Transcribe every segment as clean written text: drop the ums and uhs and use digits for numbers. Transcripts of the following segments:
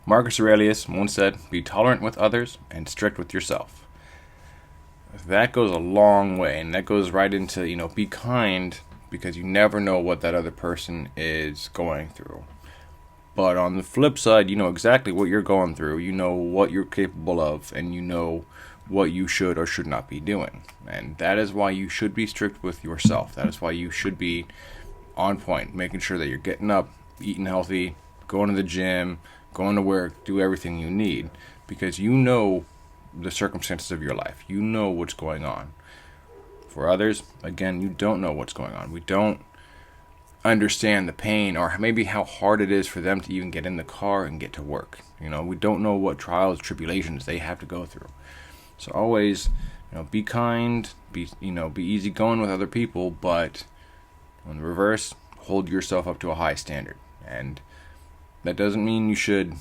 Marcus Aurelius once said, "Be tolerant with others and strict with yourself." That goes a long way, and that goes right into, be kind, because you never know what that other person is going through. But on the flip side, you know exactly what you're going through, you know what you're capable of, and you know what you should or should not be doing. And that is why you should be strict with yourself. That is why you should be on point, making sure that you're getting up, eating healthy, going to the gym, going to work, do everything you need, because you know the circumstances of your life. You know what's going on. For others, again, you don't know what's going on. We don't understand the pain or maybe how hard it is for them to even get in the car and get to work. We don't know what trials, tribulations they have to go through. So always, be kind, be easygoing with other people, but on the reverse, hold yourself up to a high standard. And that doesn't mean you should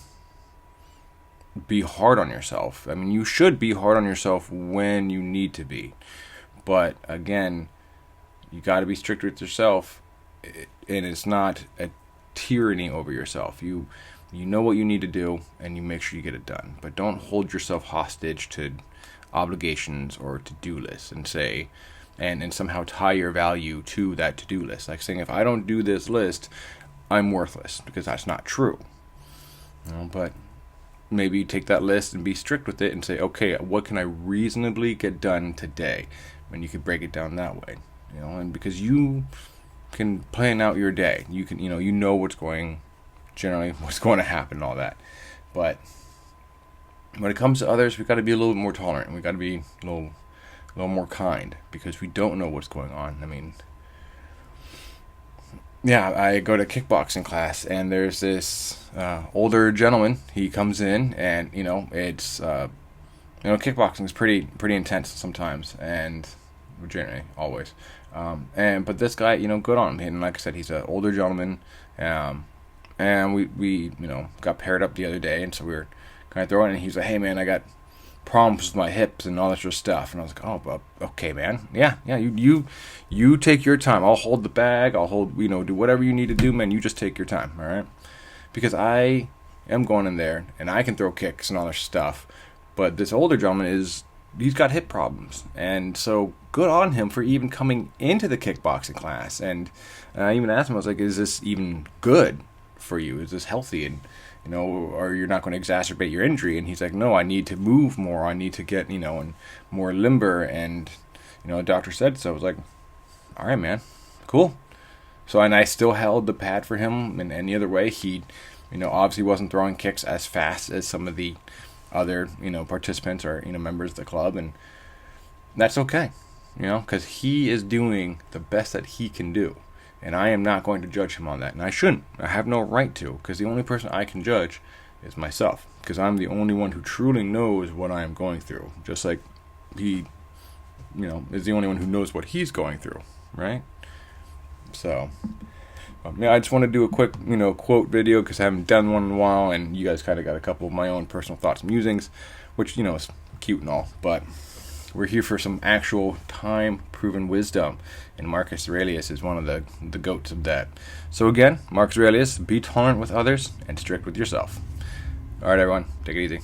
be hard on yourself. I mean, you should be hard on yourself when you need to be. But again, you got to be strict with yourself, and it's not a tyranny over yourself. You know what you need to do, and you make sure you get it done. But don't hold yourself hostage to obligations or to-do lists and somehow tie your value to that to-do list. Like saying, if I don't do this list, I'm worthless, because that's not true. But maybe take that list and be strict with it and say, okay, what can I reasonably get done today? And you can break it down that way. And because you can plan out your day, you can, you know what's going to happen and all that. But when it comes to others, we've got to be a little bit more tolerant. We've got to be a little more kind, because we don't know what's going on. I mean, yeah, I go to kickboxing class, and there's this older gentleman. He comes in, and it's kickboxing is pretty intense sometimes, and generally always. But this guy, good on him. And like I said, he's an older gentleman, and we got paired up the other day, and so we were kind of throwing. And he's like, "Hey man, I got problems with my hips and all that sort of stuff." And I was like, "Oh, well, okay, man. Yeah. You take your time. I'll hold the bag. I'll hold, do whatever you need to do, man. You just take your time, all right? Because I am going in there, and I can throw kicks and all that stuff. But this older gentleman he's got hip problems. And so good on him for even coming into the kickboxing class. And I even asked him, I was like, is this even good for you? Is this healthy? And, or you're not going to exacerbate your injury? And he's like, no, I need to move more. I need to get, and more limber. And, the doctor said so. I was like, all right, man, cool. So, and I still held the pad for him. And any other way, he, obviously wasn't throwing kicks as fast as some of the other, participants or, members of the club. And that's okay, because he is doing the best that he can do. And I am not going to judge him on that. And I shouldn't. I have no right to, because the only person I can judge is myself. Because I'm the only one who truly knows what I am going through. Just like he, is the only one who knows what he's going through, right? So, I just want to do a quick, quote video, because I haven't done one in a while. And you guys kind of got a couple of my own personal thoughts and musings, which, is cute and all. But we're here for some actual time-proven wisdom, and Marcus Aurelius is one of the goats of that. So again, Marcus Aurelius, be tolerant with others and strict with yourself. All right, everyone, take it easy.